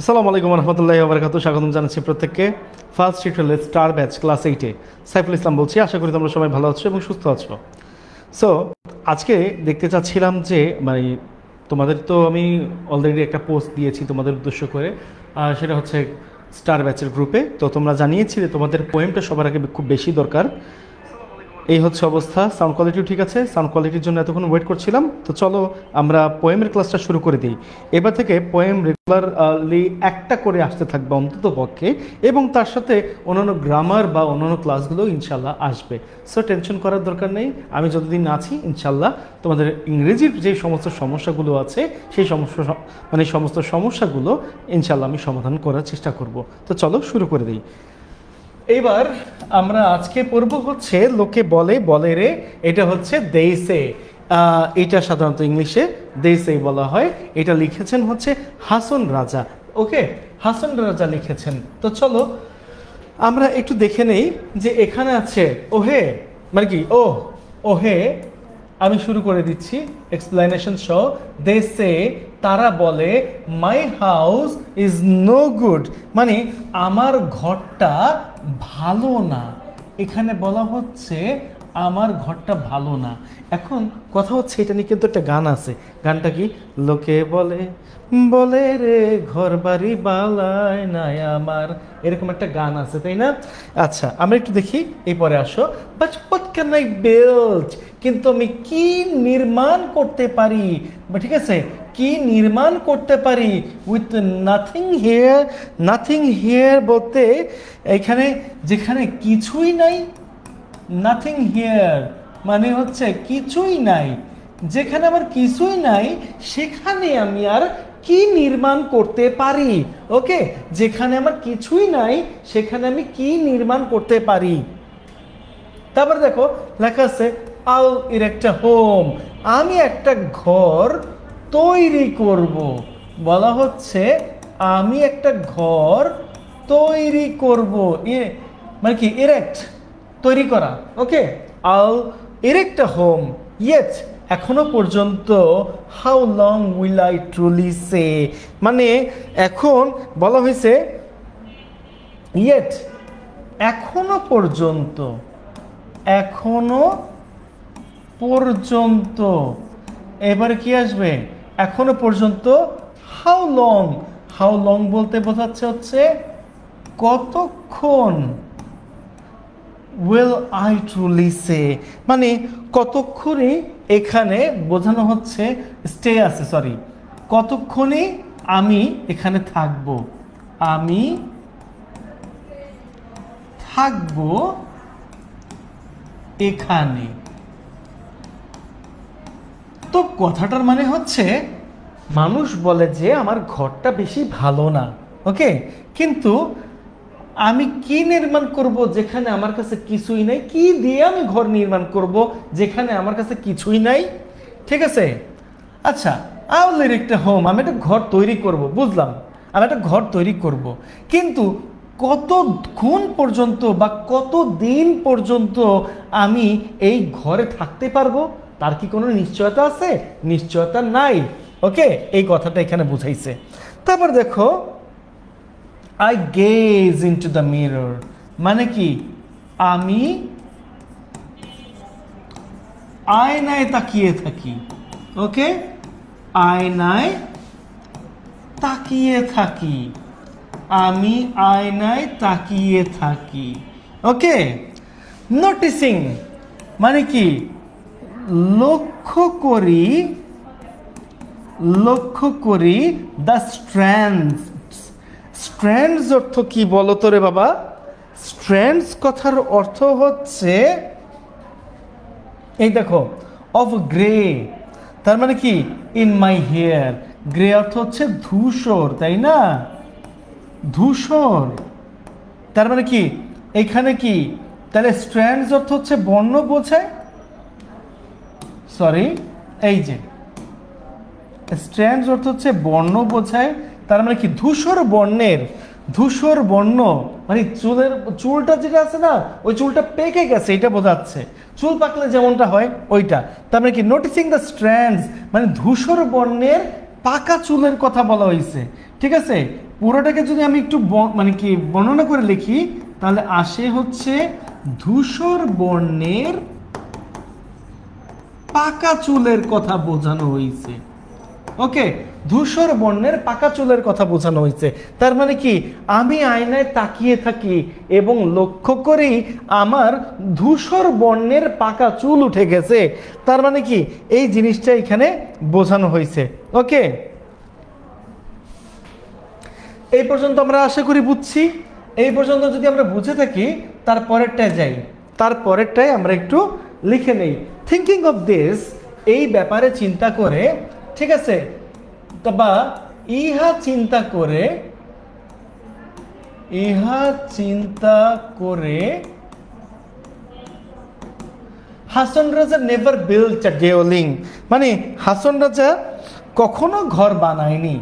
আসসালামু আলাইকুম রহমতুল্লাহি ওয়া বারাকাতুহু। স্বাগতম জানাচ্ছি প্রত্যেককে first tutorial star batch class 8-এ। সাইফুল ইসলাম বলছি। আশা করি তোমরা সবাই ভালো আছো এবং সুস্থ আছো। সো আজকে দেখতে চাচ্ছিলাম যে তোমাদের তো আমি অলরেডি একটা পোস্ট দিয়েছি তোমাদের উদ্দেশ্য করে, সেটা হচ্ছে স্টার ব্যাচের গ্রুপে। তো তোমরা জানিয়েছিলে তোমাদের পোয়েমটা সবার আগে খুব বেশি দরকার। এই হচ্ছে অবস্থা। সাউন্ড কোয়ালিটিও ঠিক আছে। সাউন্ড কোয়ালিটির জন্য এতক্ষণ ওয়েট করছিলাম। তো চলো আমরা পোয়েমের ক্লাসটা শুরু করে দিই। এবার থেকে পোয়েম রেগুলারলি একটা করে আসতে থাকবে অন্তত পক্ষে, এবং তার সাথে অন্যান্য গ্রামার বা অন্যান্য ক্লাসগুলো ইনশাল্লাহ আসবে। সো টেনশন করার দরকার নেই। আমি যতদিন আছি ইনশাল্লাহ তোমাদের ইংরেজির যে সমস্ত সমস্যাগুলো আছে সেই সমস্ত সমস্যাগুলো ইনশাল্লাহ আমি সমাধান করার চেষ্টা করব। তো চলো শুরু করে দিই। এবার আমরা আজকে পড়ব হচ্ছে লোকে বলে বলে রে। এটা হচ্ছে দেইসে। এটা সাধারণত ইংলিশে দেইসেই বলা হয়। এটা লিখেছেন হচ্ছে হাসন রাজা। ওকে, হাসন রাজা লিখেছেন। তো চলো আমরা একটু দেখে নেই যে এখানে আছে ওহে, মানে কি ওহে। আমি শুরু করে দিচ্ছি এক্সপ্লেনেশন সহ। দে সে, তারা বলে, my house is no good, মানে আমার ঘরটা ভালো না। এখানে বলা হচ্ছে আমার ঘরটা ভালো না। এখন কথা হচ্ছে এটা নিয়ে কিন্তু একটা গান আছে। গানটা কি? লোকে বলে বলে রে ঘর বাড়ি বালায় নাই আমার, এরকম একটা গান আছে, তাই না? আচ্ছা, আমরা একটু দেখি। এই পরে আসো। But what can I build, কিন্তু আমি কি নির্মাণ করতে পারি, ঠিক আছে, কি নির্মাণ করতে পারি with nothing here. Nothing here বলতে এখানে যেখানে কিছুই নাই, নাথিং হিয়ার মানে হচ্ছে কিছুই নাই। যেখানে আমার কিছুই নাই সেখানে আমি আর কি নির্মাণ করতে পারি। ওকে, যেখানে আমার কিছুই নাই সেখানে আমি কি নির্মাণ করতে পারি। তারপর দেখো লেখা আছে আল ইরেক্ট আ হোম, আমি একটা ঘর তৈরি করব। বলা হচ্ছে আমি একটা ঘর তৈরি করব, মানে কি ইরেক্ট, তৈরি করা। Okay, all erect a home yet, এখনো পর্যন্ত। How long will I truly say, মানে এখন বলা হয়েছে ইয়েট, এখনো পর্যন্ত, এখনো পর্যন্ত। এবারে কি আসবে? এখনো পর্যন্ত। হাউ লং, হাউ লং বলতে বোঝাচ্ছে হচ্ছে কতক্ষণ। উইল আই ট্রুলি সে, মানে কতক্ষণই এখানে বোঝানো হচ্ছে স্টে আছে, সরি, কতক্ষণই আমি এখানে থাকব, আমি থাকবো এখানে। তো কথাটার মানে হচ্ছে মানুষ বলে যে আমার ঘরটা বেশি ভালো না। ওকে, কিন্তু আমি কি নির্মাণ করব যেখানে আমার কাছে কিছুই নাই? কি দিয়ে আমি ঘর নির্মাণ করব যেখানে আমার কাছে কিছুই নাই? ঠিক আছে, আচ্ছা, আউল একটা হোম, আমি একটা ঘর তৈরি করব, বুঝলাম, আমি একটা ঘর তৈরি করব, কিন্তু কতক্ষণ পর্যন্ত বা কত দিন পর্যন্ত আমি এই ঘরে থাকতে পারবো তার কি কোনো নিশ্চয়তা আছে? নিশ্চয়তা নাই। ওকে, এই কথাটা এখানে বুঝাইছে। তারপর দেখো I gaze into the mirror, মানে কি আমি আয়নায় তাকিয়ে থাকি। ওকে, আয়নায় তাকিয়ে থাকি, আমি আয়নায় তাকিয়ে থাকি। ওকে, নোটিসিং মানে কি লক্ষ্য করি, লক্ষ্য করি দ্য স্ট্র্যান্ডস। স্ট্র্যান্ডস অর্থ কি বলো তো রে বাবা? স্ট্র্যান্ডস কথার অর্থ হচ্ছে এই দেখো অফ গ্রে, তার মানে কি ইন মাই হেয়ার। গ্রে অর্থ হচ্ছে ধূসর, তাই না? ধূসর, তার মানে কি এখানে কি তাহলে স্ট্র্যান্ডস অর্থ হচ্ছে বর্ণ বোঝায়, সরি, এই যে স্ট্র্যান্ডস অর্থ হচ্ছে বর্ণ বোঝায়। তার মানে কি ধূসর বর্ণের, ধূসর বর্ণ মানে চুলটা যেটা আছে না, ওই চুলটা পেকে গেছে এটা বোঝাচ্ছে। চুল পাকলে যেমনটা হয় ওইটা। তার মানে কি নোটিসিং দ্য স্ট্র্যান্ডস মানে ধূসর বর্ণের পাকা চুলের কথা বলা হয়েছে। ঠিক আছে, পুরোটাকে যদি আমি একটু মানে কি বর্ণনা করে লিখি তাহলে আসে হচ্ছে ধূসর বর্ণের পাকা চুলের কথা বোঝানো হয়েছে। ওকে, ধূসর বর্ণের পাকা চুলের কথা বোঝানো হয়েছে। তার মানে কি, আমি আয়নায় তাকিয়ে থাকি এবং লক্ষ্য করি আমার ধূসর বর্ণের পাকা চুল উঠে গেছে। তার মানে কি, এই জিনিসটা এখানে বোঝানো হয়েছে। ওকে, এই পর্যন্ত আমরা আশা করি বুঝছি। এই পর্যন্ত যদি আমরা বুঝে থাকি, তারপরেরটায় যাই, তারপরেরটায় আমরা একটু লিখে নেই। থিঙ্কিং অফ দিস, এই ব্যাপারে চিন্তা করে, ঠিক আছে, বা ইহা চিন্তা করে, ইহা চিন্তা করে হাসন রাজা নেভার বিল্ট আ ডেওলিং, মানে হাসন রাজা কখনো ঘর বানায়নি।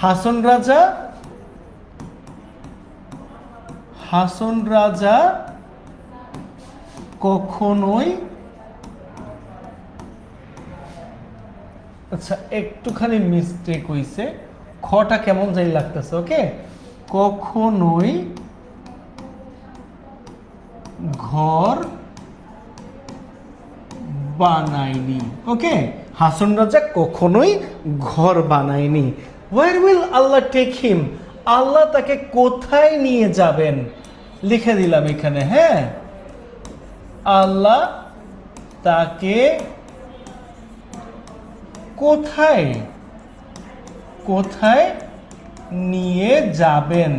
হাসন রাজা কখনোই, আচ্ছা একটুখানি মিস্টেক হইছে, খটা কেমন জানি লাগতেছে। ওকে, কখনোই ঘর বানায়নি। ওকে, হাসন রাজা কখনোই ঘর বানায়নি। Where will Allah take him? আল্লাহ তাকে কোথায় নিয়ে যাবেন, লিখে দিলাম এখানে। হ্যাঁ, আল্লাহ তাকে কোথায় কোথায় নিয়ে যাবেন,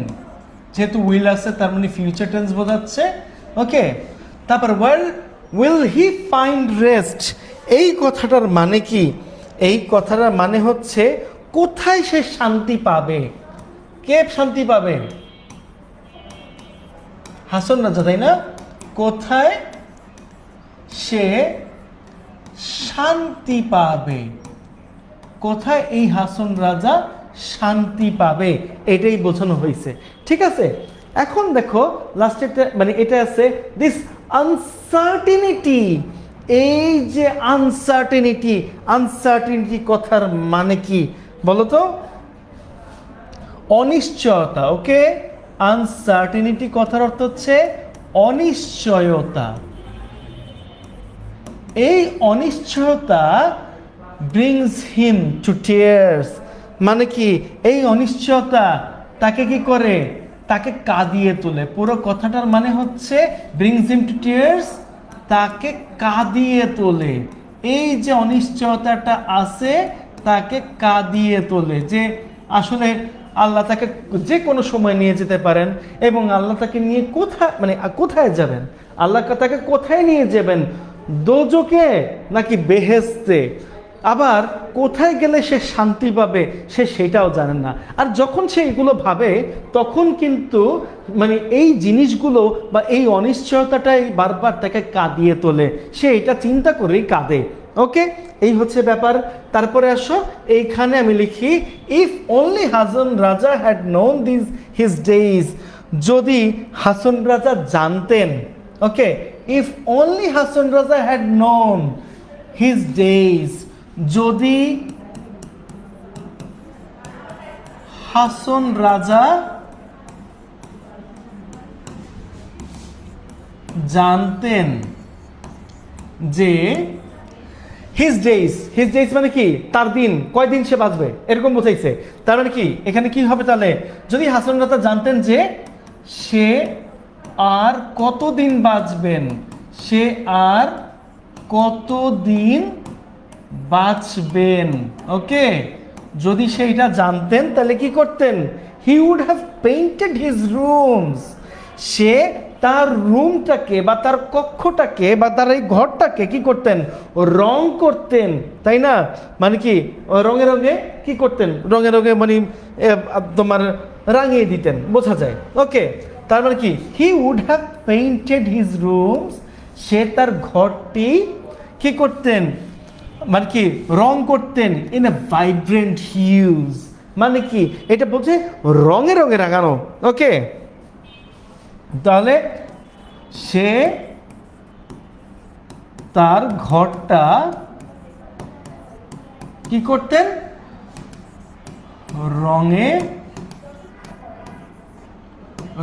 যেহেতু উইল আছে তার মানে ফিউচার টেন্স বোঝাচ্ছে। ওকে, তারপর where will he find rest, এই কথাটার মানে কি, এই কথাটার মানে হচ্ছে কোথায় সে শান্তি পাবে। কে শান্তি পাবে? হাসন রাজা, তাই না? কোথায় সে শান্তি পাবে, কোথায় এই হাসন রাজা শান্তি পাবে, এটাই বোঝানো হয়েছে। ঠিক আছে, এখন দেখো লাস্টে মানে এটা আছে দিস আনসার্টেনিটি। এই যে আনসার্টেনিটি, আনসার্টেনিটি কথার মানে কি বলো তো? অনিশ্চয়তা। ওকে, আনসার্টেনিটি কথার অর্থ হচ্ছে অনিশ্চয়তা। এই অনিশ্চয়তা ব্রিংস হিম টু টিয়ার্স, মানে কি এই অনিশ্চয়তা তাকে কি করে, তাকে কাঁদিয়ে তোলে। পুরো কথাটার মানে হচ্ছে ব্রিংস হিম টু টিয়ার্স, তাকে কাঁদিয়ে তোলে। এই যে অনিশ্চয়তাটা আছে তাকে কাঁদিয়ে তোলে, যে আসলে আল্লাহ তাকে যে কোনো সময় নিয়ে যেতে পারেন এবং আল্লাহ তাকে নিয়ে কোথায়, মানে কোথায় যাবেন, আল্লাহ তাকে কোথায় নিয়ে যাবেন, দোজকে নাকি বেহেশতে, আবার কোথায় গেলে সে শান্তি পাবে সে সেটাও জানেন না। আর যখন সে এগুলো ভাবে তখন কিন্তু মানে এই জিনিসগুলো বা এই অনিশ্চয়তাটাই বারবার তাকে কাঁদিয়ে তোলে, সে এটা চিন্তা করেই কাঁদে। ওকে, এই হচ্ছে ব্যাপার। তারপরে আসো এইখানে আমি লিখি if only Hason Raja had known this his days, যদি হাসন রাজা জানতেন। ওকে, if only Hason Raja had known his days, যদি হাসন রাজা জানতেন যে হিজ ডেইজ, হিজ ডেইজ মানে কি তার দিন, কয়দিন সে বাঁচবে এরকম বোঝাইছে। তার মানে কি এখানে কি হবে তাহলে, যদি হাসন রাজা জানতেন যে সে আর কতদিন বাঁচবেন, সে আর কতদিন বাঁচবেন। ওকে, যদি সেইটা জানতেন তাহলে কি করতেন, he would have painted his rooms, সে তার রুমটাকে বা তার কক্ষটাকে বা তার এই ঘরটাকে কি করতেন, রং করতেন, তাই না? মানে কি রঙে রঙে কি করতেন, রঙে রঙে মানে তোমার রাঙিয়ে দিতেন, বোঝা যায়। ওকে, তার মানে কি he would have painted his rooms, সে তার ঘরটি কি করতেন, মানে কি রং করতেন ইন এ ভাইব্রেন্ট হিউজ, মানে কি এটা বলছে রঙে রঙে রাঙানো। ওকে, তাহলে সে তার ঘরটা কি করতেন, রঙে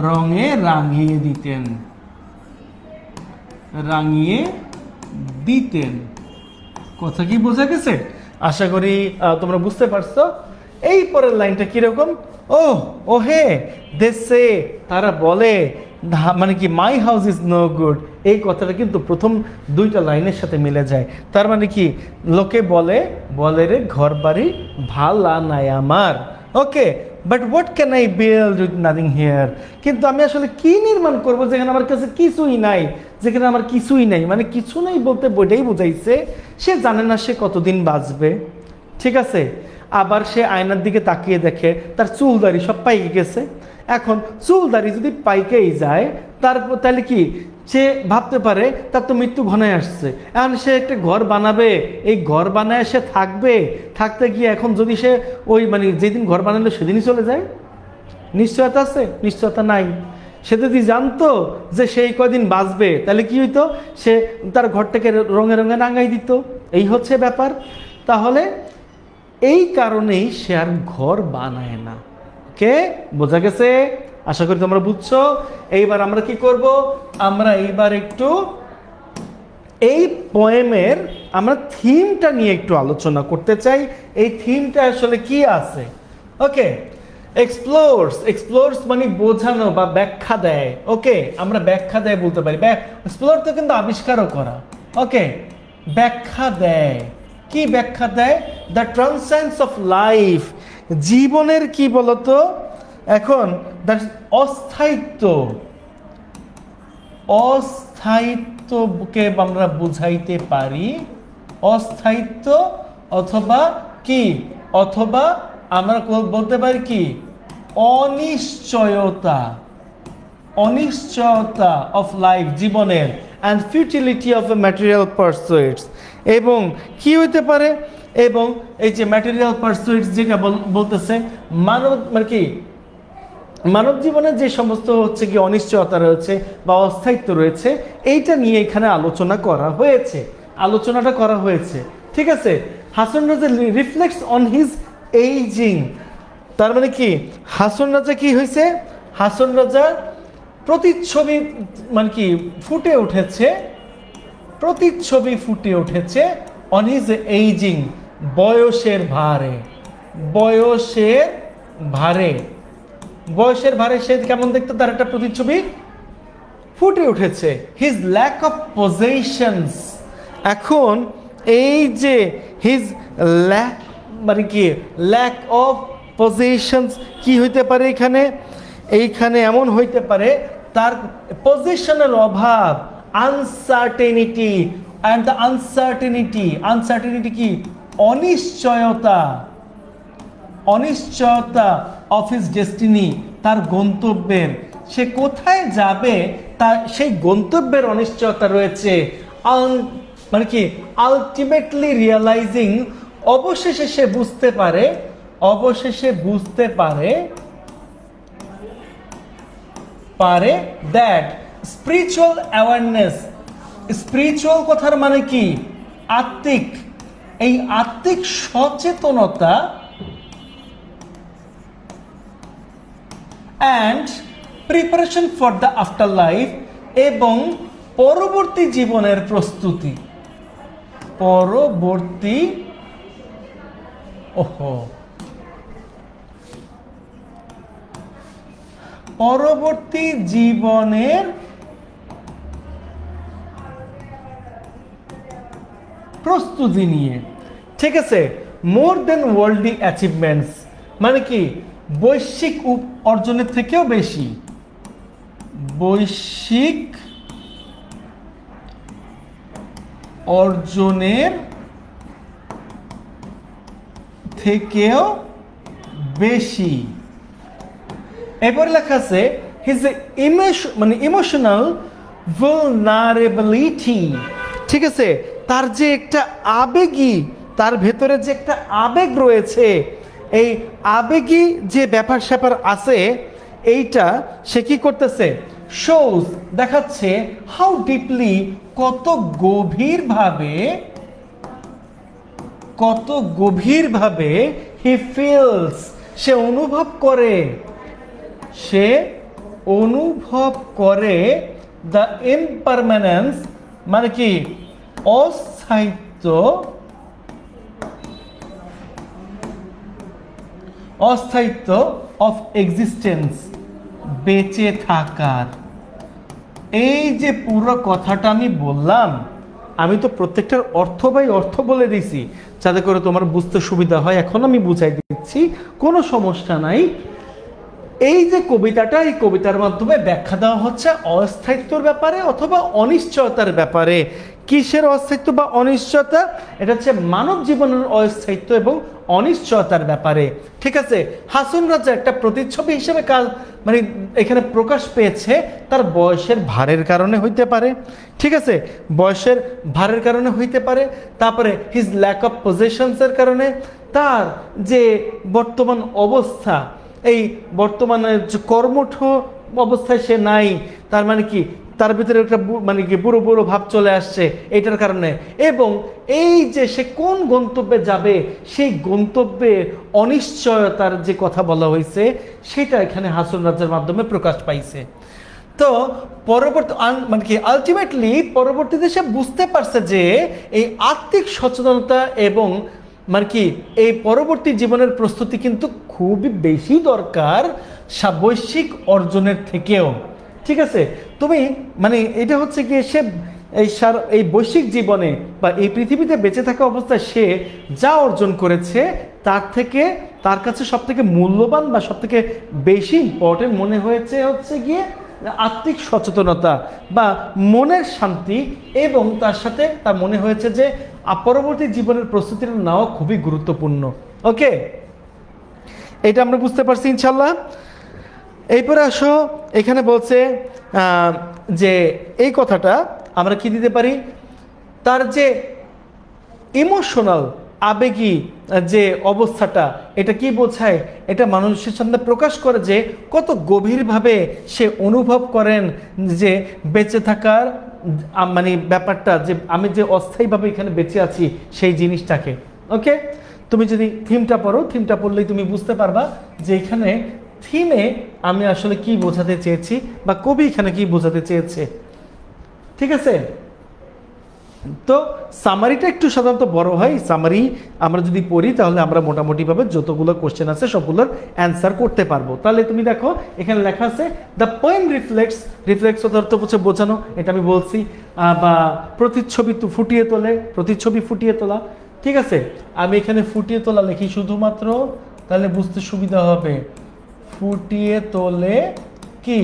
রঙে রাঙিয়ে দিতেন, রাঙিয়ে দিতেন। কথা কি বোঝা গেছে? আশা করি তোমরা বুঝতে পারছো। এই পরের লাইনটা কিরকম? ও হে দেশে, তারা বলে, মানে কি my house is no good. এই কথাটা কিন্তু প্রথম দুইটা লাইনের সাথে মিলে যায়। তার মানে কি, লোকে বলে, বলে রে ঘর বাড়ি ভালা নাই আমার। Okay, but what can I build with nothing here? কিন্তু আমি আসলে কি নির্মাণ করব যেখানে আমার কাছে কিছুই নাই, যেখানে আমার কিছুই নাই। মানে কিছু নাই বলতে বইটাই বুঝাইছে সে জানে না সে কতদিন বাঁচবে। ঠিক আছে, আবার সে আয়নার দিকে তাকিয়ে দেখে তার চুল দাড়ি সব পাইকে গেছে। এখন চুল দাড়ি যদি পাইকেই যায়, তারপর তাহলে কি সে ভাবতে পারে তার তো মৃত্যু ঘনায় আসছে। এখন সে একটা ঘর বানাবে, এই ঘর বানায় সে থাকবে, থাকতে গিয়ে এখন যদি সে ওই মানে যেদিন ঘর বানালো সেদিনই চলে যায়, নিশ্চয়তা আছে? নিশ্চয়তা নাই। সে যদি জানতো যে সেই কয়দিন বাঁচবে, তাহলে কি হইতো? সে তার ঘরটাকে রঙে রঙে রাঙাই দিত। এই হচ্ছে ব্যাপার। তাহলে এই কারণেই সে আর ঘর বানায় না। ওকে, বোঝা গেছে? আশা করি তোমরা বুঝছো। এইবার আমরা কি করব? আমরা এইবার একটু এই পোয়েমের আমরা থিমটা নিয়ে একটু আলোচনা করতে চাই। এই থিমটা আসলে কি আছে? ওকে, এক্সপ্লোরস। এক্সপ্লোরস মানে বোঝানো বা ব্যাখ্যা দেয়। ওকে, আমরা ব্যাখ্যা দেয় বলতে পারি। এক্সপ্লোর তো কিন্তু আবিষ্কারও করা। ওকে, ব্যাখ্যা দেয়। কি ব্যাখ্যা দেয়? দ্য ট্রান্সেন্স অফ লাইফ, জীবনের কি বলতো এখন, অস্থায়িত্ব। অস্থায়িত্বকে আমরা বুঝাইতে পারি অস্থায়িত্ব, অথবা কি, অথবা আমরা বলতে পারি কি, অনিশ্চয়তা। অনিশ্চয়তা অফ লাইফ, জীবনের, and futility of a material pursuits. এবং কি হইতে পারে? এবং এই যে ম্যাটেরিয়াল পারসুইটস যেটা বলতেছে, মানব মানে কি মানব জীবনের যে সমস্ত হচ্ছে কি অনিশ্চয়তা রয়েছে বা অস্থায়িত্ব রয়েছে, এইটা নিয়ে এখানে আলোচনা করা হয়েছে। আলোচনাটা করা হয়েছে, ঠিক আছে। হাসান রাজা রিফ্লেক্টস অন হিজ এইজিং। তার মানে কি, হাসান রাজা কি হয়েছে? হাসান রাজা প্রতিচ্ছবি মানে কি ফুটে উঠেছে, প্রতিচ্ছবি ফুটে উঠেছে অন হিজ এইজিং, বয়সের ভারে। বয়সের ভারে, বয়সের ভারে সে কেমন দেখতে, তার একটা প্রতিচ্ছবি ফুটে উঠেছে। His lack of possessions. এখন এই যে হিজ ল্যাক মানে কি, ল্যাক অফ পজেশনস কি হইতে পারে এখানে? এইখানে এমন হইতে পারে তার পজিশনের অভাব, uncertainty. And the uncertainty, uncertainty কি, অনিশ্চয়তা। অনিশ্চয়তা অফ হিজ ডেস্টিনি, তার গন্তব্যের, সে কোথায় যাবে তার সেই গন্তব্যের অনিশ্চয়তা রয়েছে। মানে কি, আলটিমেটলি রিয়েলাইজিং, অবশেষে সে বুঝতে পারে, অবশেষে বুঝতে পারে দ্যাট স্পিরিচুয়াল অ্যাওয়ারনেস। স্পিরিচুয়াল কথার মানে কি, আত্মিক। এই আত্মিক সচেতনতা and preparation for the after life, এবং পরবর্তী জীবনের প্রস্তুতি। পরবর্তী পরবর্তী জীবনের প্রস্তুতি নিয়ে, ঠিক আছে। মোর দেন ওয়ার্ল্ডলি অ্যাচিভমেন্টস মানে কি, বৈশ্বিক অর্জনের থেকেও বেশি, বৈশ্বিক অর্জনের থেকেও বেশি। এরপর লেখা আছে হিজ মানে ইমোশনাল vulnerability, ঠিক আছে। তার যে একটা আবেগী, তার ভেতরে যে একটা আবেগ রয়েছে, এই আবেগী যে ব্যাপার স্যাপার আছে, এইটা সে কি করতেছে, শোজ, দেখাচ্ছে, হাউ ডিপলি, কত গভীরভাবে হি ফিলস, সে অনুভব করে, সে অনুভব করে দ্য ইমপারমানেন্স, মানে কি অস্থায়িত্ব, অস্থায়িত্ব অফ এক্সিস্টেন্স, বেঁচে থাকার। এই যে পুরো কথাটা আমি বললাম, আমি তো প্রত্যেকটার অর্থ বাই অর্থ বলে দিছি যাতে করে তোমার বুঝতে সুবিধা হয়। এখন আমি বুঝাই দিচ্ছি, কোনো সমস্যা নাই। এই যে কবিতাটা, এই কবিতার মাধ্যমে ব্যাখ্যা দেওয়া হচ্ছে অস্থায়িত্বর ব্যাপারে অথবা অনিশ্চয়তার ব্যাপারে। কিসের অস্থায়িত্ব বা অনিশ্চয়তা? এটা হচ্ছে মানব জীবনের অস্থায়িত্ব এবং অনিশ্চয়তার ব্যাপারে। ঠিক আছে, হাসন রাজা একটা প্রতিচ্ছবি হিসেবে কাজ মানে এখানে প্রকাশ পেয়েছে তার বয়সের ভারের কারণে হইতে পারে। ঠিক আছে, বয়সের ভারের কারণে হইতে পারে, তারপরে হিজ ল্যাক অফ পজেশনসের কারণে, তার যে বর্তমান অবস্থা, এই বর্তমানে যে কর্মঠ অবস্থায় সে নাই, তার মানে কি তার ভিতরে একটা মানে কি বুড়ো বুড়ো ভাব চলে আসছে এইটার কারণে, এবং এই যে সে কোন গন্তব্যে যাবে সেই গন্তব্যের অনিশ্চয়তার যে কথা বলা হয়েছে সেটা এখানে হাসন রাজার মাধ্যমে প্রকাশ পাইছে। তো পরবর্তী মানে কি আলটিমেটলি পরবর্তীতে সে বুঝতে পারছে যে এই আত্মিক সচেতনতা এবং মানে কি এই পরবর্তী জীবনের প্রস্তুতি কিন্তু খুবই বেশি দরকার বৈশ্বিক অর্জনের থেকেও। ঠিক আছে, তুমি মানে এটা হচ্ছে কি সে এই বৈশ্বিক জীবনে বা এই পৃথিবীতে বেঁচে থাকা অবস্থায় সে যা অর্জন করেছে তার থেকে তার কাছে সব থেকে মূল্যবান বা সব থেকে বেশি ইম্পর্টেন্ট মনে হয়েছে হচ্ছে গিয়ে আত্মিক সচেতনতা বা মনের শান্তি, এবং তার সাথে তার মনে হয়েছে যে পরবর্তী জীবনের প্রস্তুতিটা নেওয়া খুবই গুরুত্বপূর্ণ। ওকে, এটা আমরা বুঝতে পারছি ইনশাল্লাহ। এরপরে আসো, এখানে বলছে যে এই কথাটা আমরা কি দিতে পারি, তার যে ইমোশনাল আবেগী যে অবস্থাটা এটা কি বোঝায়, এটা মানুষের সামনে প্রকাশ করে যে কত গভীরভাবে সে অনুভব করেন যে বেঁচে থাকার মানে ব্যাপারটা, যে আমি যে অস্থায়ীভাবে এখানে বেঁচে আছি সেই জিনিসটাকে। ওকে, তুমি যদি থিমটা পড়ো, থিমটা পড়লেই তুমি বুঝতে পারবা যে এখানে থিমে আমি আসলে কি বোঝাতে চেয়েছি বা কবি এখানে কি বোঝাতে চেয়েছে। ঠিক আছে, তো সামারিটা একটু সাধারণত বড় হয়। সামারি আমরা যদি পড়ি তাহলে আমরা মোটামুটিভাবে যতগুলো কোশ্চেন আছে সবগুলোর অ্যান্সার করতে পারবো। তাহলে তুমি দেখো এখানে লেখা আছে দ্য পোয়েম রিফ্লেক্টস, রিফ্লেক্টস অর্থ হচ্ছে বোঝানো, এটা আমি বলছি, বা প্রতিচ্ছবি ফুটিয়ে তোলে, প্রতিচ্ছবি ফুটিয়ে তোলা। ঠিক আছে, আমি এখানে ফুটিয়ে তোলা লিখি শুধুমাত্র, তাহলে বুঝতে সুবিধা হবে। ফুটিয়ে তোলে কি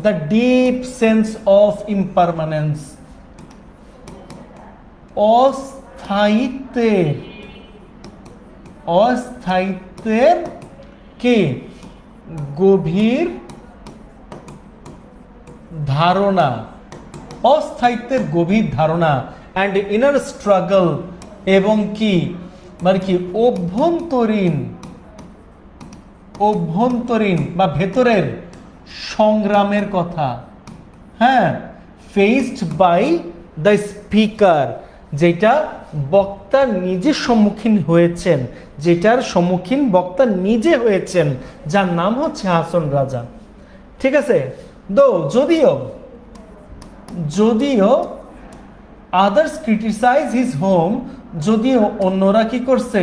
the deep sense of impermanence, অস্থায়িত্বের, অস্থায়িত্বের কি গভীর ধারণা, অস্থায়িত্বের গভীর ধারণা অ্যান্ড ইনার স্ট্রাগল, এবং কি মানে কি অভ্যন্তরীণ, অভ্যন্তরীণ বা ভেতরের সংগ্রামের কথা। হ্যাঁ, ফেসড বাই দ্য স্পিকার, যেটা বক্তা নিজে সম্মুখীন হয়েছেন, যেটার সম্মুখীন বক্তা নিজে হয়েছেন, যার নাম হচ্ছে হাসন রাজা। ঠিক আছে, যদিও যদিও আদার্স ক্রিটিসাইজ হিজ হোম, যদিও অন্যরা কি করছে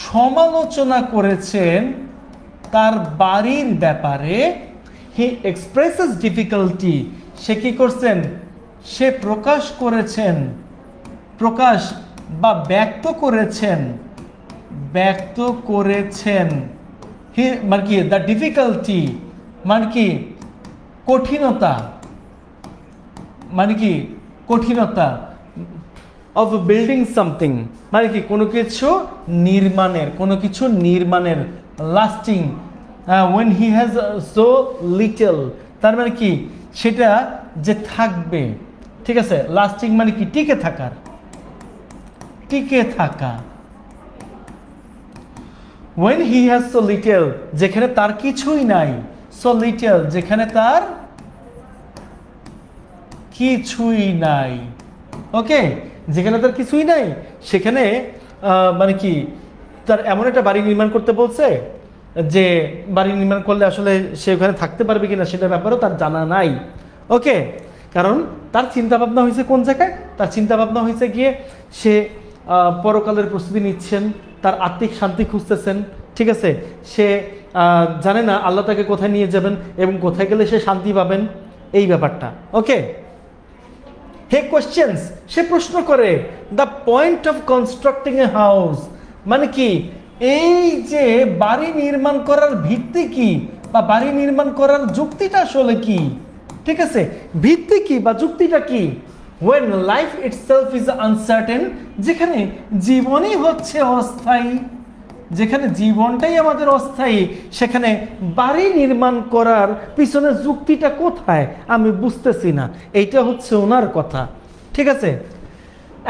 সমালোচনা করেছেন তার বাড়ির ব্যাপারে, হি এক্সপ্রেসেস ডিফিকাল্টি, সে কি করছেন, সে প্রকাশ করেছেন, প্রকাশ বা ব্যক্ত করেছেন, ব্যক্ত করেছেন হি মানে কি দ্য ডিফিকাল্টি মানে কি কঠিনতা, মানে কি কঠিনতা অফ বিল্ডিং সামথিং, মানে কি কোনো কিছু নির্মাণের, কোনো কিছু নির্মাণের, lasting when he has so little, তার মানে কি সেটা যে থাকবে। ঠিক আছে, লাস্টিং মানে কি টিকে থাকার, টিকে থাকা। when he has so little, যেখানে তার কিছুই নাই, so little যেখানে তার কিছুই নাই। ওকে, যেখানে তার কিছুই নাই সেখানে মানে কি তার এমন একটা বাড়ি নির্মাণ করতে বলছে যে বাড়ি নির্মাণ করলে আসলে সে ওখানে থাকতে পারবে কিনা সেটার ব্যাপারেও তার জানা নাই। ওকে, কারণ তার চিন্তা ভাবনা হয়েছে কোন জায়গায়, তার চিন্তা ভাবনা হয়েছে গিয়ে সে পরকালের প্রস্তুতি নিচ্ছেন, তার আত্মিক শান্তি খুঁজতেছেন, ঠিক আছে। সে জানে না আল্লাহ তাকে কোথায় নিয়ে যাবেন এবং কোথায় গেলে সে শান্তি পাবেন, এই ব্যাপারটা। ওকে, হে কোয়েশ্চেন্স, সে প্রশ্ন করে the point of constructing a house, মানে কি এই যে বাড়ি নির্মাণ করার ভিত্তি কি বা বাড়ি নির্মাণ করার যুক্তিটা আসলে কি, ঠিক আছে, ভিত্তি কি বা যুক্তিটা কি। when life itself is uncertain, যেখানে জীবনই হচ্ছে অস্থায়ী, যেখানে জীবনটাই আমাদের অস্থায়ী, সেখানে বাড়ি নির্মাণ করার পিছনে যুক্তিটা কোথায় আমি বুঝতেছি না। এইটা হচ্ছে ওনার কথা, ঠিক আছে।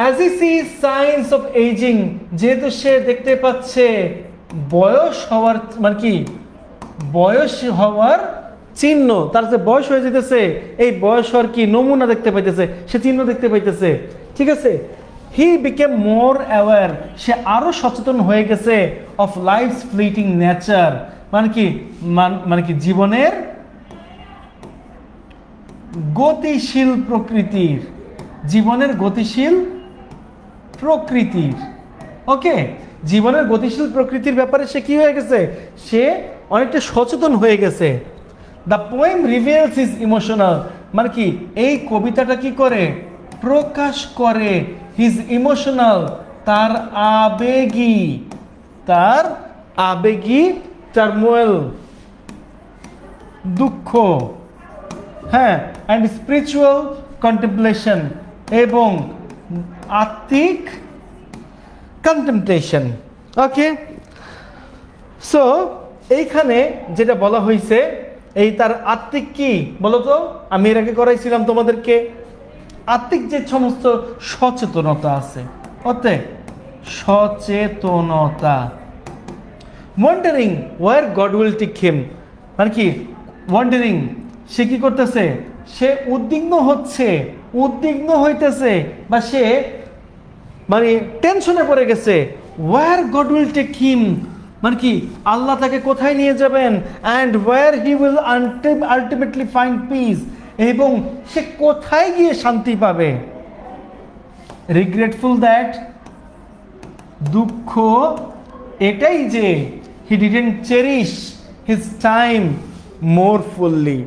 as he sees signs of aging, যেহেতু সে দেখতে পাচ্ছে বয়স হওয়ার, মানে কি বয়স হওয়ার চিহ্ন, তার যে বয়স হয়ে যেতেছে, এই বয়স হওয়ার কি নমুনা দেখতে পাইতেছে, সে চিহ্ন দেখতে পাইতেছে, ঠিক আছে। হি বিকেম মোর অ্যাওয়ার, সে আরো সচেতন হয়ে গেছে অফ লাইফস ফ্লিটিং নেচার, মানে কি জীবনের গতিশীল প্রকৃতির, জীবনের গতিশীল প্রকৃতির। ওকে, জীবনের গতিশীল প্রকৃতির ব্যাপারে সে কি হয়ে গেছে, সে অনেকটা সচেতন হয়ে গেছে। The poem reveals his emotional, মানে কি এই কবিতাটা কি করে প্রকাশ করে হিজ ইমোশনাল, তার আবেগী টার্মোয়েল, দুঃখ, হ্যাঁ, অ্যান্ড স্পিরিচুয়াল কন্টেম্পলেশন, এবং আত্মিক কন্টেম্পলেশন। ওকে, সো এইখানে যেটা বলা হয়েছে, এই তার আত্মিক কি বলতো, আমি এর আগে করাইছিলাম তোমাদেরকে, আত্মিক যে সমস্ত সচেতনতা আছে, ওতে সচেতনতা। Wandering where God will take him, মানে কি ওয়ান্ডারিং, সে কি করতেছে, সে উদ্বিগ্ন হইতেছে বা সে মানে টেনশনে পড়ে গেছে। Where God will take him, মানে কি আল্লাহ তাকে কোথায় নিয়ে যাবেন, and where he will ultimately find peace, এবং সে কোথায় গিয়ে শান্তি পাবে। রিগ্রেটফুল দ্যাট, দুঃখ এটাই যে he didn't cherish his time more fully,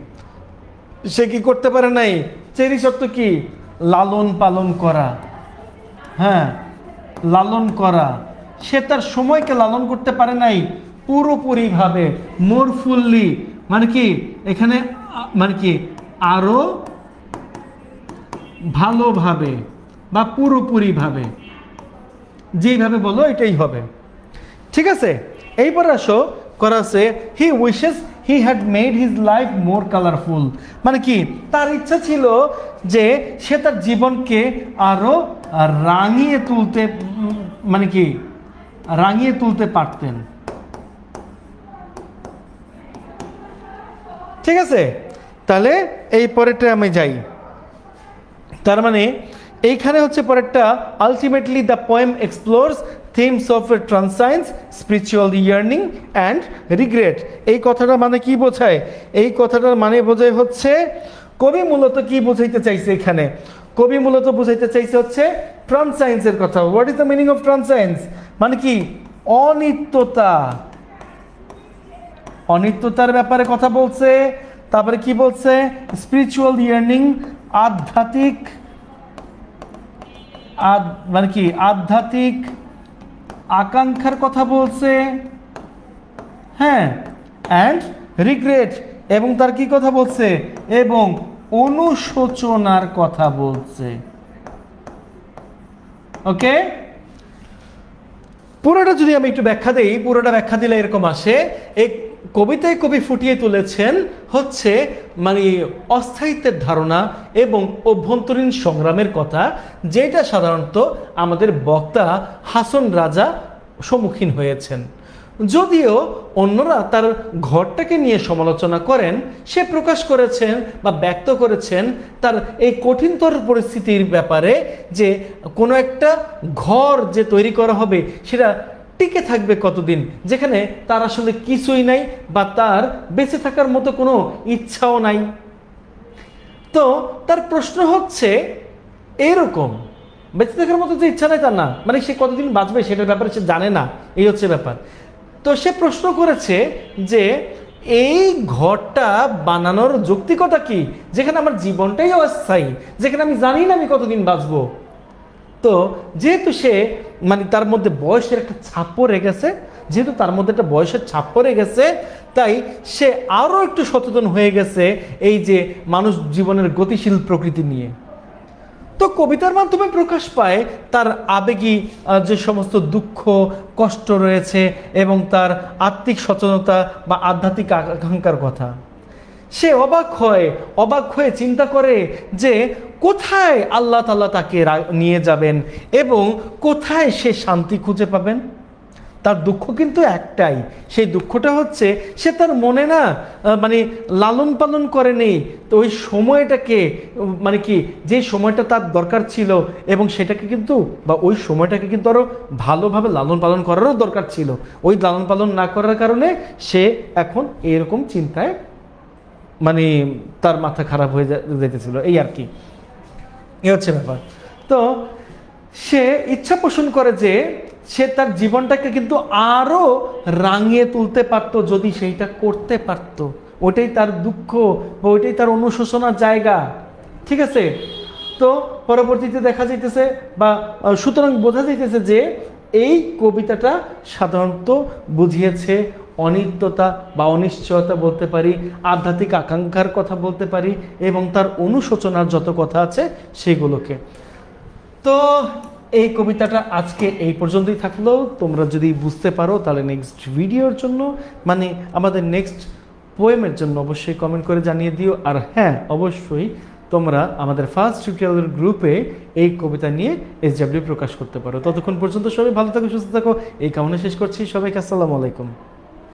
সে কি করতে পারে নাই, চেরিশ অর্থ কি লালন পালন করা, হ্যাঁ লালন করা, সে তার সময়কে লালন করতে পারে নাই পুরোপুরিভাবে। মোর ফুললি মানে কি এখানে, মানে কি আরো ভালোভাবে বা পুরোপুরিভাবে, যেইভাবে বলো এটাই হবে, ঠিক আছে। এইবার আসো করা আছে he wishes he had made his life more colourful, মানে কি তার ইচ্ছা ছিল যে সে তার জীবনকে আরো রাঙিয়ে তুলতে, মানে কি রাঙিয়ে তুলতে পারতেন, ঠিক আছে। তাহলে এই পরেরটা আমি যাই, তার মানে এইখানে হচ্ছে পরেরটা, ultimately the poem explores themes of transcendence, spiritual yearning and regret। এই কথাটা মানে কি বোঝায়, এই কথাটার মানে বোঝায় হচ্ছে কবি মূলত কি বোঝাইতে চাইছে, এখানে কবি মূলত বোঝাইতে চাইছে হচ্ছে ট্রান্সাইন্সের কথা। What is the meaning of transience, মানে কি অনিত্যতা, অনিত্যতার ব্যাপারে কথা বলছে। তারপরে কি বলছে, স্পিরিচুয়াল ইয়ার্নিং, আধ্যাত্মিক, মানে কি আধ্যাত্মিক আকাঙ্ক্ষার কথা বলছে, হ্যাঁ, অ্যান্ড রিগ্রেট, এবং তার কি কথা বলছে, এবং অনুশোচনার কথা বলছে। ওকে, পুরোটা যদি আমি একটু ব্যাখ্যা দিই, পুরোটা ব্যাখ্যা দিলে এরকম আসে, এই কবিতায় কবি ফুটিয়ে তুলেছেন হচ্ছে মানে অস্থায়িত্বের ধারণা এবং অভ্যন্তরীণ সংগ্রামের কথা, যেটা সাধারণত আমাদের বক্তা হাসন রাজা সম্মুখীন হয়েছেন। যদিও অন্যরা তার ঘরটাকে নিয়ে সমালোচনা করেন, সে প্রকাশ করেছেন বা ব্যক্ত করেছেন তার এই কঠিনতর পরিস্থিতির ব্যাপারে, যে কোনো একটা ঘর যে তৈরি করা হবে সেটা টিকে থাকবে কতদিন, যেখানে তার আসলে কিছুই নাই বা তার বেঁচে থাকার মতো কোনো ইচ্ছাও নাই। তো তার প্রশ্ন হচ্ছে এরকম, বেঁচে থাকার মতো যে ইচ্ছা নাই তার না, মানে সে কতদিন বাঁচবে সেটার ব্যাপারে সে জানে না, এই হচ্ছে ব্যাপার। তো সে প্রশ্ন করেছে যে এই ঘরটা বানানোর যৌক্তিকতা কি, যেখানে আমার জীবনটাই অস্থায়ী, যেখানে আমি জানি না আমি কতদিন বাঁচবো। তো যেহেতু সে মানে তার মধ্যে বয়সের একটা ছাপ পড়ে গেছে, যেহেতু তার মধ্যে একটা বয়সের ছাপ পড়ে গেছে, তাই সে আরও একটু সচেতন হয়ে গেছে এই যে মানুষ জীবনের গতিশীল প্রকৃতি নিয়ে। তো কবিতার মাধ্যমে প্রকাশ পায় তার আবেগী যে সমস্ত দুঃখ কষ্ট রয়েছে এবং তার আত্মিক সচেতনতা বা আধ্যাত্মিক আকাঙ্ক্ষার কথা। সে অবাক হয়ে চিন্তা করে যে কোথায় আল্লাহ তাআলা তাকে নিয়ে যাবেন এবং কোথায় সে শান্তি খুঁজে পাবেন। তার দুঃখ কিন্তু একটাই, সেই দুঃখটা হচ্ছে সে তার মনে না মানে লালন পালন করে নেই। তো ওই সময়টাকে মানে কি, যে সময়টা তার দরকার ছিল এবং সেটাকে কিন্তু বা ওই সময়টাকে কিন্তু আরও ভালোভাবে লালন পালন করারও দরকার ছিল, ওই লালন পালন না করার কারণে সে এখন এরকম চিন্তায় মানে তার মাথা খারাপ হয়ে যেতেছিল, এই আর কি, এ হচ্ছে ব্যাপার। তো সে ইচ্ছা পোষণ করে যে সে তার জীবনটাকে কিন্তু আরো রাঙিয়ে তুলতে পারতো যদি সেইটা করতে পারত। ওইটাই তার দুঃখ বা ওইটাই তার অনুশোচনার জায়গা, ঠিক আছে। তো পরবর্তীতে দেখা যাইতেছে বা সুতরাং বোঝা যাইতেছে যে এই কবিতাটা সাধারণত বুঝিয়েছে অনিত্যতা বা অনিশ্চয়তা বলতে পারি, আধ্যাত্মিক আকাঙ্ক্ষার কথা বলতে পারি এবং তার অনুশোচনার যত কথা আছে সেগুলোকে। তো এই কবিতাটা আজকে এই পর্যন্তই থাকলো। তোমরা যদি বুঝতে পারো তাহলে নেক্সট ভিডিওর জন্য মানে আমাদের নেক্সট পোয়েমের জন্য অবশ্যই কমেন্ট করে জানিয়ে দিও। আর হ্যাঁ, অবশ্যই তোমরা আমাদের ফার্স্ট টিউটোরিয়াল গ্রুপে এই কবিতা নিয়ে SW প্রকাশ করতে পারো। ততক্ষণ পর্যন্ত সবাই ভালো থাকো, সুস্থ থাকো, এই কামনা শেষ করছি। সবাইকে আসসালামু আলাইকুম।